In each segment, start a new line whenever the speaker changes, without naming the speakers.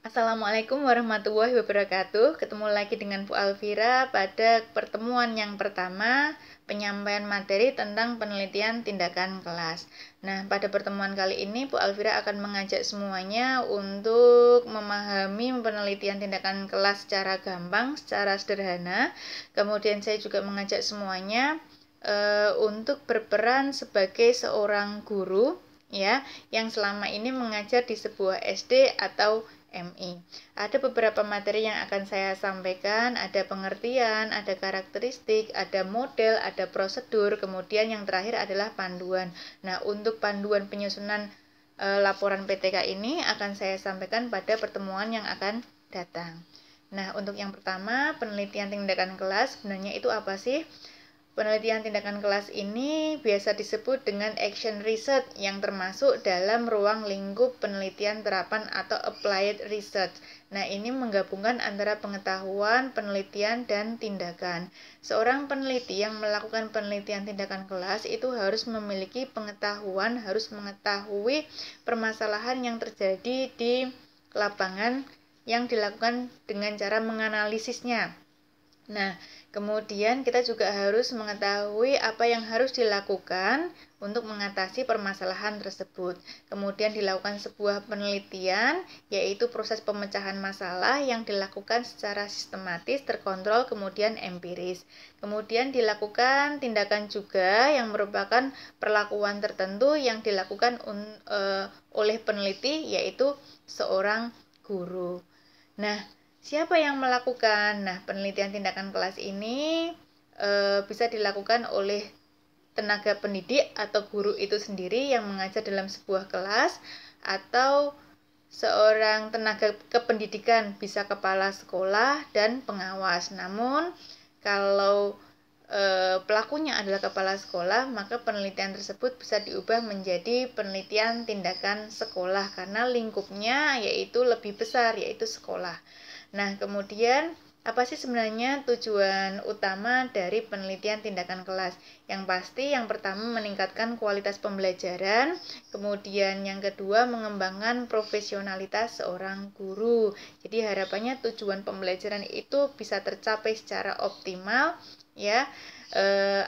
Assalamualaikum warahmatullahi wabarakatuh. Ketemu lagi dengan Bu Alvira pada pertemuan yang pertama penyampaian materi tentang penelitian tindakan kelas. Nah, pada pertemuan kali ini Bu Alvira akan mengajak semuanya untuk memahami penelitian tindakan kelas secara gampang, secara sederhana. Kemudian saya juga mengajak semuanya untuk berperan sebagai seorang guru ya yang selama ini mengajar di sebuah SD atau MI. Ada beberapa materi yang akan saya sampaikan, ada pengertian, ada karakteristik, ada model, ada prosedur, kemudian yang terakhir adalah panduan. Nah, untuk panduan penyusunan laporan PTK ini akan saya sampaikan pada pertemuan yang akan datang. Nah, untuk yang pertama, penelitian tindakan kelas sebenarnya itu apa sih? Penelitian tindakan kelas ini biasa disebut dengan action research yang termasuk dalam ruang lingkup penelitian terapan atau applied research. Nah, ini menggabungkan antara pengetahuan, penelitian, dan tindakan. Seorang peneliti yang melakukan penelitian tindakan kelas itu harus memiliki pengetahuan, harus mengetahui permasalahan yang terjadi di lapangan yang dilakukan dengan cara menganalisisnya. Nah, kemudian kita juga harus mengetahui apa yang harus dilakukan untuk mengatasi permasalahan tersebut. Kemudian dilakukan sebuah penelitian, yaitu proses pemecahan masalah yang dilakukan secara sistematis, terkontrol, kemudian empiris. Kemudian dilakukan tindakan juga yang merupakan perlakuan tertentu yang dilakukan oleh peneliti, yaitu seorang guru. Nah, siapa yang melakukan? Nah, penelitian tindakan kelas ini bisa dilakukan oleh tenaga pendidik atau guru itu sendiri yang mengajar dalam sebuah kelas, atau seorang tenaga kependidikan, bisa kepala sekolah dan pengawas. Namun, kalau pelakunya adalah kepala sekolah, maka penelitian tersebut bisa diubah menjadi penelitian tindakan sekolah karena lingkupnya yaitu lebih besar, yaitu sekolah. Nah, kemudian apa sih sebenarnya tujuan utama dari penelitian tindakan kelas? Yang pasti yang pertama meningkatkan kualitas pembelajaran, kemudian yang kedua mengembangkan profesionalitas seorang guru. Jadi harapannya tujuan pembelajaran itu bisa tercapai secara optimal ya,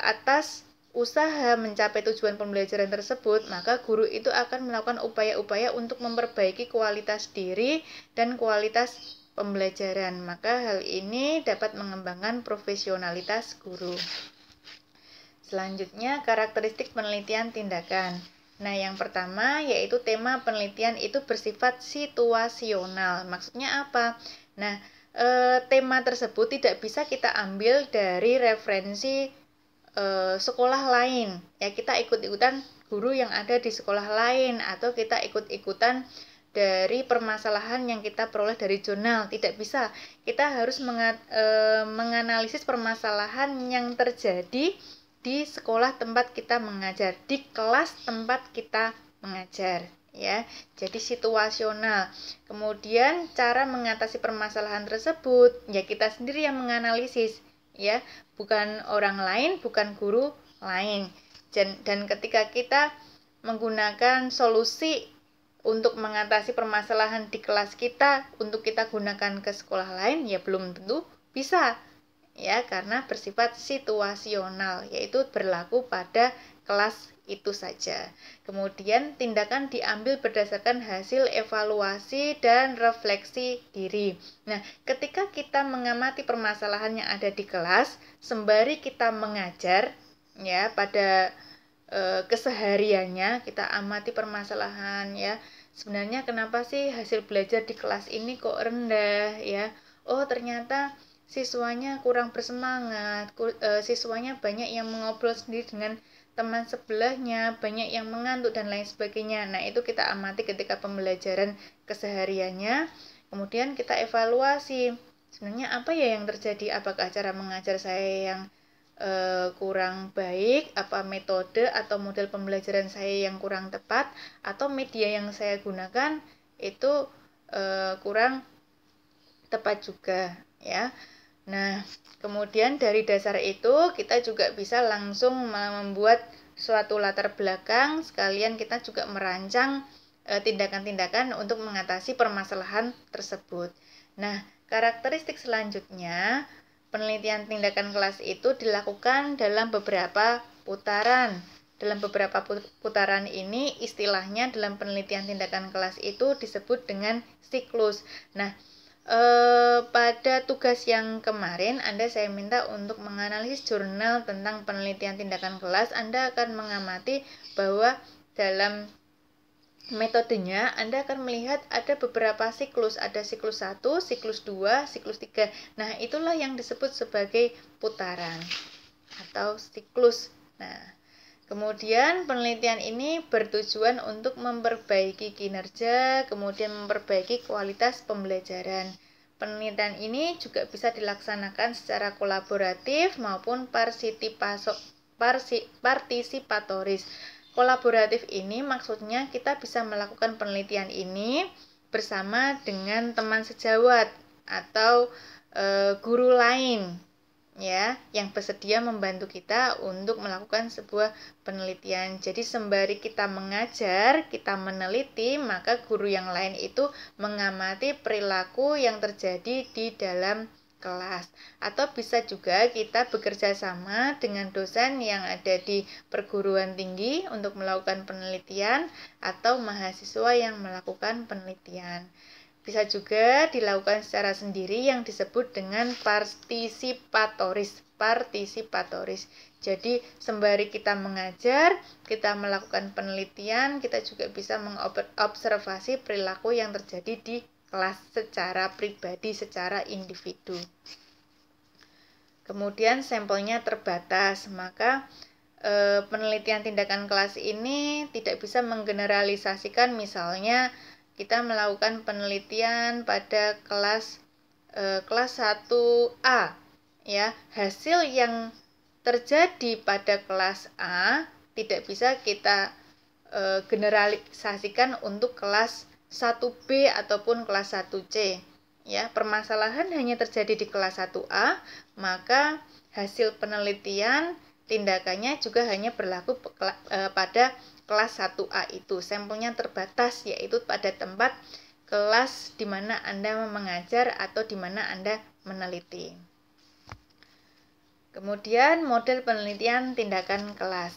atas usaha mencapai tujuan pembelajaran tersebut, maka guru itu akan melakukan upaya-upaya untuk memperbaiki kualitas diri dan kualitas pembelajaran. Maka hal ini dapat mengembangkan profesionalitas guru. Selanjutnya, karakteristik penelitian tindakan. Nah, yang pertama yaitu tema penelitian itu bersifat situasional. Maksudnya apa? Nah, tema tersebut tidak bisa kita ambil dari referensi sekolah lain. Ya, kita ikut-ikutan guru yang ada di sekolah lain, atau kita ikut-ikutan dari permasalahan yang kita peroleh dari jurnal. Tidak bisa. Kita harus menganalisis permasalahan yang terjadi di sekolah tempat kita mengajar, di kelas tempat kita mengajar ya. Jadi situasional. Kemudian cara mengatasi permasalahan tersebut ya kita sendiri yang menganalisis ya, bukan orang lain, bukan guru lain. Dan ketika kita menggunakan solusi untuk mengatasi permasalahan di kelas kita untuk kita gunakan ke sekolah lain, ya belum tentu bisa ya, karena bersifat situasional, yaitu berlaku pada kelas itu saja. Kemudian tindakan diambil berdasarkan hasil evaluasi dan refleksi diri. Nah, ketika kita mengamati permasalahan yang ada di kelas sembari kita mengajar ya, pada kesehariannya kita amati permasalahan ya, sebenarnya kenapa sih hasil belajar di kelas ini kok rendah ya, oh ternyata siswanya kurang bersemangat, siswanya banyak yang mengobrol sendiri dengan teman sebelahnya, banyak yang mengantuk dan lain sebagainya. Nah, itu kita amati ketika pembelajaran kesehariannya. Kemudian kita evaluasi, sebenarnya apa ya yang terjadi, apakah cara mengajar saya yang kurang baik, apa metode atau model pembelajaran saya yang kurang tepat, atau media yang saya gunakan itu kurang tepat juga ya. Nah, kemudian dari dasar itu kita juga bisa langsung membuat suatu latar belakang, sekalian kita juga merancang tindakan-tindakan untuk mengatasi permasalahan tersebut. Nah, karakteristik selanjutnya, penelitian tindakan kelas itu dilakukan dalam beberapa putaran. Dalam beberapa putaran ini, istilahnya dalam penelitian tindakan kelas itu disebut dengan siklus. Nah, pada tugas yang kemarin saya minta untuk menganalisis jurnal tentang penelitian tindakan kelas. Anda akan mengamati bahwa dalam metodenya Anda akan melihat ada beberapa siklus, ada siklus 1, siklus 2, siklus 3. Nah, itulah yang disebut sebagai putaran atau siklus. Nah, kemudian penelitian ini bertujuan untuk memperbaiki kinerja, kemudian memperbaiki kualitas pembelajaran. Penelitian ini juga bisa dilaksanakan secara kolaboratif maupun partisipatoris. Kolaboratif ini maksudnya kita bisa melakukan penelitian ini bersama dengan teman sejawat atau guru lain ya yang bersedia membantu kita untuk melakukan sebuah penelitian. Jadi sembari kita mengajar, kita meneliti, maka guru yang lain itu mengamati perilaku yang terjadi di dalam kelas. Atau bisa juga kita bekerja sama dengan dosen yang ada di perguruan tinggi untuk melakukan penelitian atau mahasiswa yang melakukan penelitian. Bisa juga dilakukan secara sendiri yang disebut dengan partisipatoris. Jadi sembari kita mengajar, kita melakukan penelitian, kita juga bisa mengobservasi perilaku yang terjadi di kelas secara pribadi, secara individu. Kemudian sampelnya terbatas, maka penelitian tindakan kelas ini tidak bisa menggeneralisasikan. Misalnya kita melakukan penelitian pada kelas 1A, ya, hasil yang terjadi pada kelas A tidak bisa kita generalisasikan untuk kelas 1B ataupun kelas 1C. Ya, permasalahan hanya terjadi di kelas 1A, maka hasil penelitian tindakannya juga hanya berlaku pada kelas 1A itu. Sampelnya terbatas, yaitu pada tempat kelas di mana Anda mengajar atau di mana Anda meneliti. Kemudian model penelitian tindakan kelas.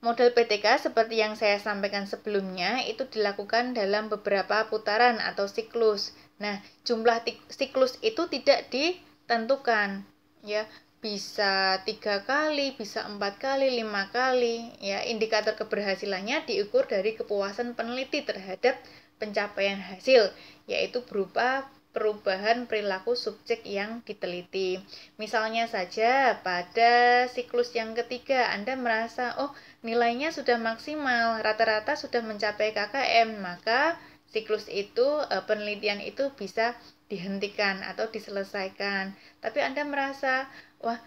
Model PTK seperti yang saya sampaikan sebelumnya itu dilakukan dalam beberapa putaran atau siklus. Nah, jumlah siklus itu tidak ditentukan, ya, bisa 3 kali, bisa 4 kali, 5 kali. Ya, indikator keberhasilannya diukur dari kepuasan peneliti terhadap pencapaian hasil, yaitu berupa perubahan perilaku subjek yang diteliti. Misalnya saja pada siklus yang ketiga Anda merasa, oh, nilainya sudah maksimal, rata-rata sudah mencapai KKM, maka siklus itu, penelitian itu bisa dihentikan atau diselesaikan. Tapi Anda merasa, wah,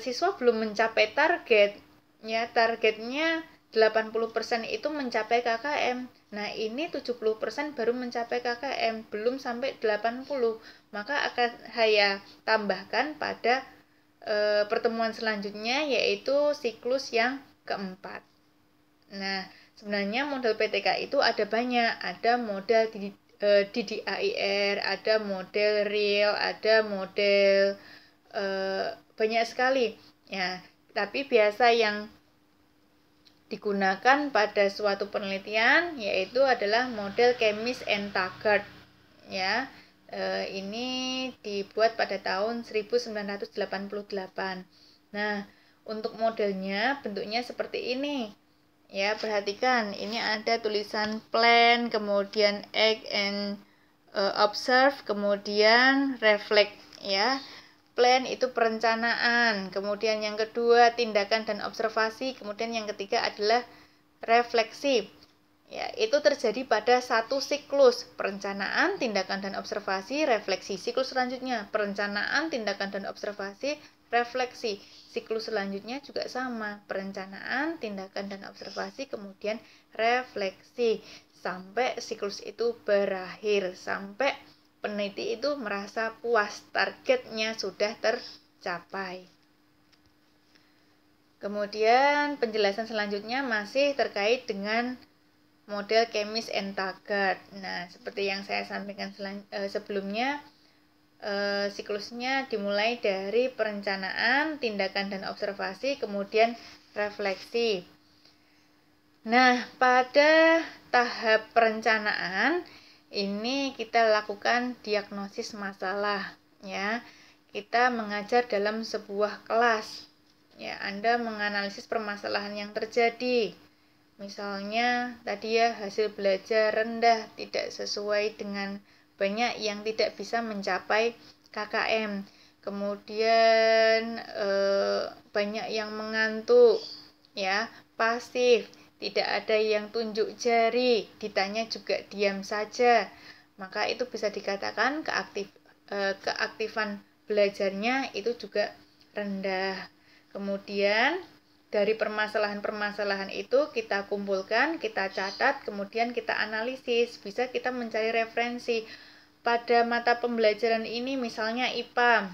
siswa belum mencapai target, ya, targetnya 80% itu mencapai KKM. Nah, ini 70% baru mencapai KKM, belum sampai 80. Maka akan saya tambahkan pada pertemuan selanjutnya, yaitu siklus yang keempat. Nah, sebenarnya model PTK itu ada banyak. Ada model DDAIR, ada model real, ada model banyak sekali. Ya, tapi biasa yang digunakan pada suatu penelitian yaitu adalah model Chemist and Taggart, ya. Ini dibuat pada tahun 1988. Nah, untuk modelnya bentuknya seperti ini, ya. Perhatikan, ini ada tulisan plan, kemudian act and observe, kemudian reflect, ya. Plan itu perencanaan, kemudian yang kedua tindakan dan observasi, kemudian yang ketiga adalah refleksi. Ya, itu terjadi pada satu siklus, perencanaan, tindakan dan observasi, refleksi. Siklus selanjutnya, perencanaan, tindakan dan observasi, refleksi. Siklus selanjutnya juga sama, perencanaan, tindakan dan observasi, kemudian refleksi. Sampai siklus itu berakhir, sampai peneliti itu merasa puas, targetnya sudah tercapai. Kemudian penjelasan selanjutnya masih terkait dengan model Chemist and Taggart. Nah, seperti yang saya sampaikan sebelumnya, siklusnya dimulai dari perencanaan, tindakan dan observasi, kemudian refleksi. Nah, pada tahap perencanaan ini kita lakukan diagnosis masalah, ya. Kita mengajar dalam sebuah kelas. Ya, Anda menganalisis permasalahan yang terjadi. Misalnya tadi ya, hasil belajar rendah, tidak sesuai dengan banyak yang tidak bisa mencapai KKM. Kemudian banyak yang mengantuk, ya, pasif, tidak ada yang tunjuk jari, ditanya juga diam saja. Maka itu bisa dikatakan keaktifan belajarnya itu juga rendah. Kemudian dari permasalahan-permasalahan itu kita kumpulkan, kita catat, kemudian kita analisis, bisa kita mencari referensi. Pada mata pembelajaran ini misalnya IPA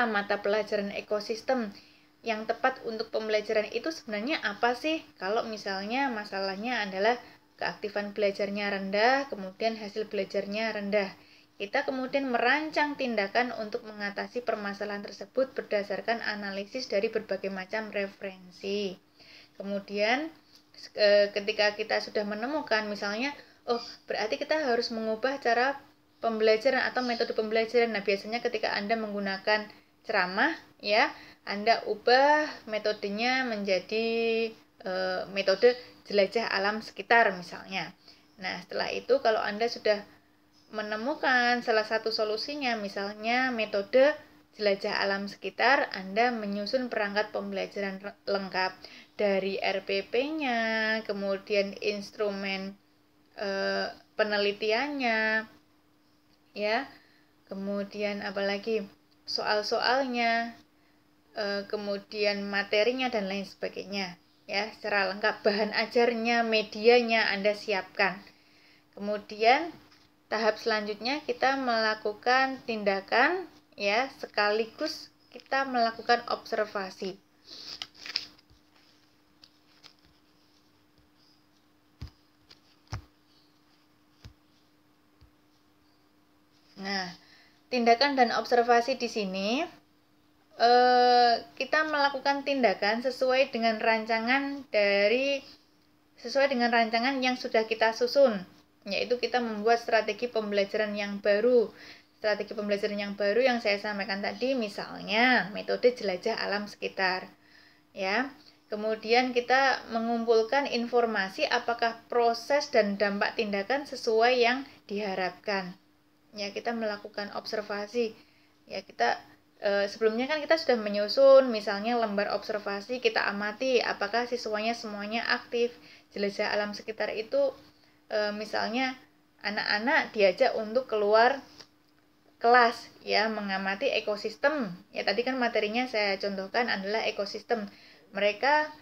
mata pelajaran ekosistem, yang tepat untuk pembelajaran itu sebenarnya apa sih? Kalau misalnya masalahnya adalah keaktifan belajarnya rendah, kemudian hasil belajarnya rendah. Kita kemudian merancang tindakan untuk mengatasi permasalahan tersebut berdasarkan analisis dari berbagai macam referensi. Kemudian ketika kita sudah menemukan misalnya, berarti kita harus mengubah cara pembelajaran atau metode pembelajaran. Nah, biasanya ketika Anda menggunakan ceramah, ya, Anda ubah metodenya menjadi metode jelajah alam sekitar misalnya. Nah, setelah itu kalau Anda sudah menemukan salah satu solusinya, misalnya metode jelajah alam sekitar, Anda menyusun perangkat pembelajaran lengkap dari RPP-nya, kemudian instrumen penelitiannya, ya, kemudian apalagi soal-soalnya, kemudian materinya dan lain sebagainya, ya, secara lengkap. Bahan ajarnya, medianya Anda siapkan. Kemudian tahap selanjutnya kita melakukan tindakan, ya, sekaligus kita melakukan observasi. Nah, tindakan dan observasi di sini kita melakukan tindakan sesuai dengan rancangan yang sudah kita susun, yaitu kita membuat strategi pembelajaran yang baru. Strategi pembelajaran yang baru yang saya sampaikan tadi misalnya metode jelajah alam sekitar, ya. Kemudian kita mengumpulkan informasi apakah proses dan dampak tindakan sesuai yang diharapkan. Ya, kita melakukan observasi. Ya, kita sebelumnya kan kita sudah menyusun misalnya lembar observasi, kita amati apakah siswanya semuanya aktif. Jelajah alam sekitar itu misalnya anak-anak diajak untuk keluar kelas, ya, mengamati ekosistem. Ya, tadi kan materinya saya contohkan adalah ekosistem. Mereka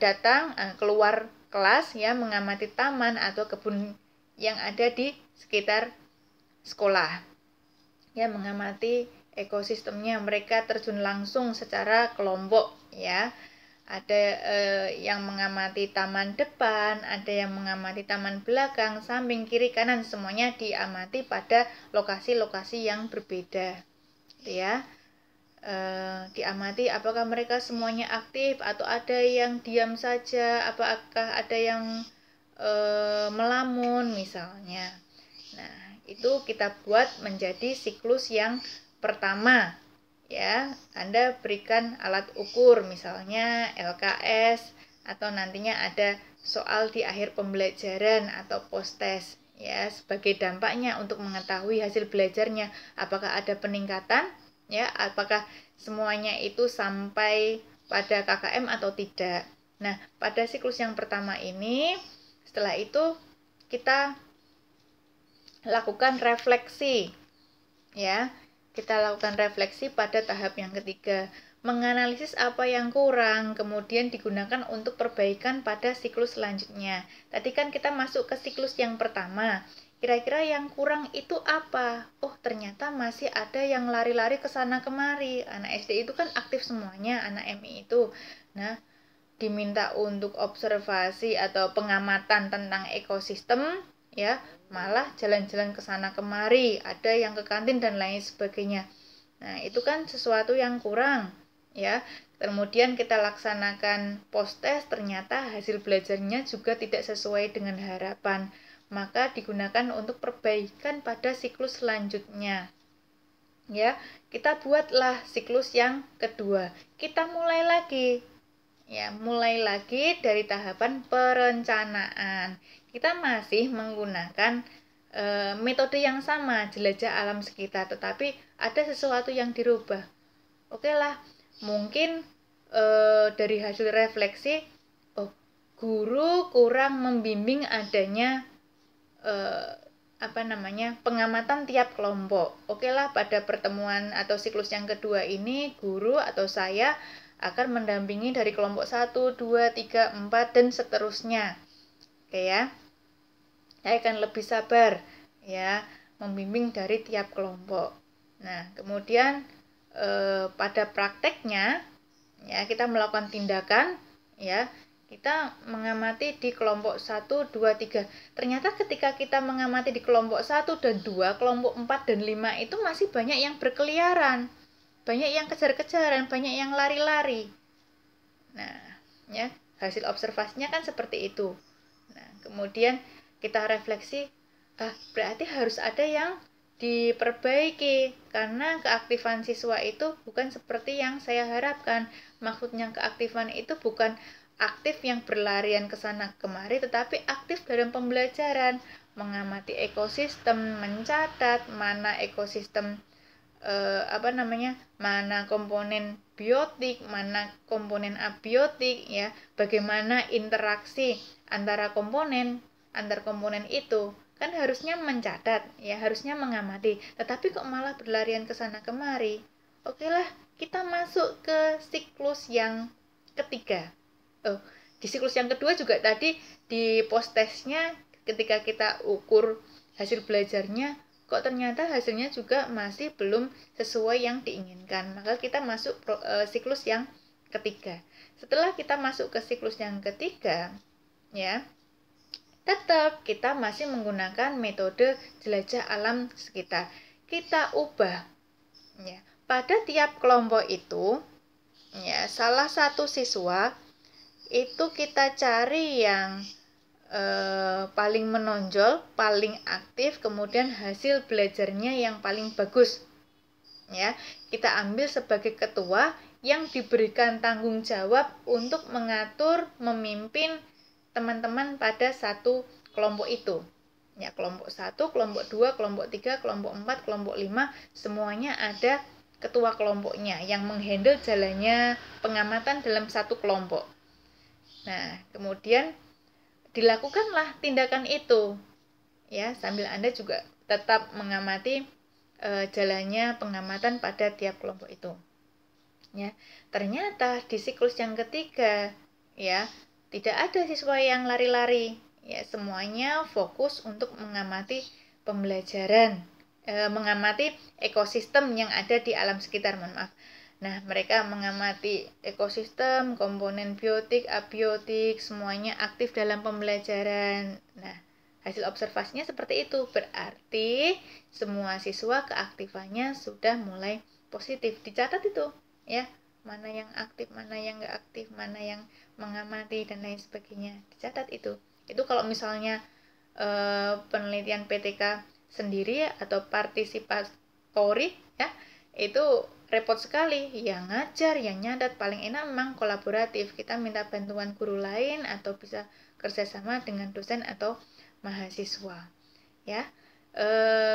datang keluar kelas, ya, mengamati taman atau kebun yang ada di sekitar sekolah, ya, mengamati ekosistemnya. Mereka terjun langsung secara kelompok, ya. Ada yang mengamati taman depan, ada yang mengamati taman belakang, samping, kiri, kanan, semuanya diamati pada lokasi-lokasi yang berbeda, ya. Diamati apakah mereka semuanya aktif atau ada yang diam saja, apakah ada yang melamun misalnya. Nah, itu kita buat menjadi siklus yang pertama, ya. Anda berikan alat ukur misalnya LKS atau nantinya ada soal di akhir pembelajaran atau post test, ya, sebagai dampaknya untuk mengetahui hasil belajarnya apakah ada peningkatan, ya, apakah semuanya itu sampai pada KKM atau tidak. Nah, pada siklus yang pertama ini, setelah itu kita lakukan refleksi, ya. Kita lakukan refleksi pada tahap yang ketiga. menganalisis apa yang kurang, kemudian digunakan untuk perbaikan pada siklus selanjutnya. Tadi kan kita masuk ke siklus yang pertama. Kira-kira yang kurang itu apa? Oh, ternyata masih ada yang lari-lari ke sana kemari. Anak SD itu kan aktif semuanya, anak MI itu. Nah, diminta untuk observasi atau pengamatan tentang ekosistem, ya, malah jalan-jalan ke sana kemari, ada yang ke kantin dan lain sebagainya. Nah, itu kan sesuatu yang kurang, ya. Kemudian kita laksanakan post test, ternyata hasil belajarnya juga tidak sesuai dengan harapan. Maka digunakan untuk perbaikan pada siklus selanjutnya. Ya, kita buatlah siklus yang kedua. Kita mulai lagi. Ya, mulai lagi dari tahapan perencanaan. Kita masih menggunakan metode yang sama, jelajah alam sekitar, tetapi ada sesuatu yang dirubah. Oke lah, mungkin dari hasil refleksi, oh, guru kurang membimbing adanya pengamatan tiap kelompok. Oke lah, pada pertemuan atau siklus yang kedua ini, guru atau saya akan mendampingi dari kelompok 1, 2, 3, 4, dan seterusnya. Oke ya. Saya akan lebih sabar ya, membimbing dari tiap kelompok. Nah, kemudian pada prakteknya ya, kita melakukan tindakan ya, kita mengamati di kelompok 1, 2, 3. Ternyata ketika kita mengamati di kelompok 1 dan 2, kelompok 4 dan 5 itu masih banyak yang berkeliaran. Banyak yang kejar-kejaran, banyak yang lari-lari. Nah, ya, hasil observasinya kan seperti itu. Nah, kemudian kita refleksi, berarti harus ada yang diperbaiki karena keaktifan siswa itu bukan seperti yang saya harapkan. Maksudnya keaktifan itu bukan aktif yang berlarian ke sana kemari, tetapi aktif dalam pembelajaran, mengamati ekosistem, mencatat mana ekosistem mana komponen biotik, mana komponen abiotik, ya, bagaimana interaksi antar komponen itu kan harusnya mencatat, ya, harusnya mengamati, tetapi kok malah berlarian ke sana kemari. Oke lah, kita masuk ke siklus yang ketiga. Di siklus yang kedua juga tadi di post testnya ketika kita ukur hasil belajarnya, kok ternyata hasilnya juga masih belum sesuai yang diinginkan. Maka kita masuk siklus yang ketiga. Setelah kita masuk ke siklus yang ketiga, ya, tetap kita masih menggunakan metode jelajah alam sekitar. Kita ubah, ya, pada tiap kelompok itu, ya, salah satu siswa itu kita cari yang paling menonjol, paling aktif, kemudian hasil belajarnya yang paling bagus. Ya, kita ambil sebagai ketua yang diberikan tanggung jawab untuk mengatur, memimpin teman-teman pada satu kelompok itu. Ya, kelompok 1, kelompok 2, kelompok 3, kelompok 4, kelompok 5, semuanya ada ketua kelompoknya yang menghandle jalannya pengamatan dalam satu kelompok. Nah, kemudian dilakukanlah tindakan itu, ya, sambil Anda juga tetap mengamati jalannya pengamatan pada tiap kelompok itu. Ya, ternyata di siklus yang ketiga, ya, tidak ada siswa yang lari-lari, ya, semuanya fokus untuk mengamati pembelajaran, mengamati ekosistem yang ada di alam sekitar, mohon maaf. Nah, mereka mengamati ekosistem, komponen biotik, abiotik, semuanya aktif dalam pembelajaran. Nah, hasil observasinya seperti itu. Berarti semua siswa keaktifannya sudah mulai positif. Dicatat itu, ya. Mana yang aktif, mana yang nggak aktif, mana yang mengamati, dan lain sebagainya. Dicatat itu. Itu kalau misalnya penelitian PTK sendiri atau partisipatori, ya, itu repot sekali. Yang ngajar, yang nyadat, paling enak memang kolaboratif. Kita minta bantuan guru lain atau bisa kerjasama dengan dosen atau mahasiswa, ya.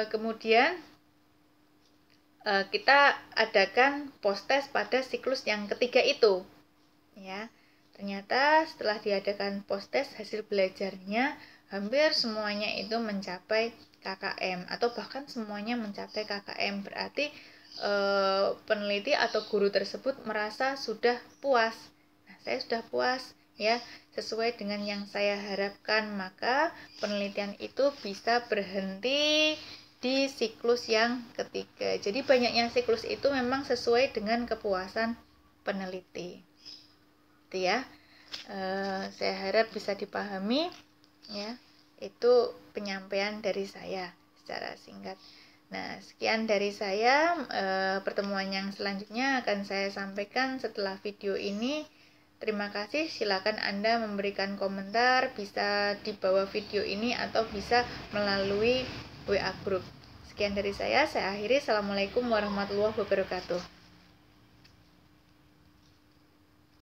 Kemudian kita adakan post test pada siklus yang ketiga itu, ya. Ternyata setelah diadakan post test, hasil belajarnya hampir semuanya itu mencapai KKM atau bahkan semuanya mencapai KKM. Berarti peneliti atau guru tersebut merasa sudah puas. Nah, saya sudah puas ya, sesuai dengan yang saya harapkan, maka penelitian itu bisa berhenti di siklus yang ketiga. Jadi banyaknya siklus itu memang sesuai dengan kepuasan peneliti. Itu ya. Saya harap bisa dipahami ya. Itu penyampaian dari saya secara singkat. Nah, sekian dari saya. Pertemuan yang selanjutnya akan saya sampaikan setelah video ini. Terima kasih, silakan Anda memberikan komentar, bisa di bawah video ini atau bisa melalui WA Group. Sekian dari saya akhiri. Assalamualaikum warahmatullahi wabarakatuh.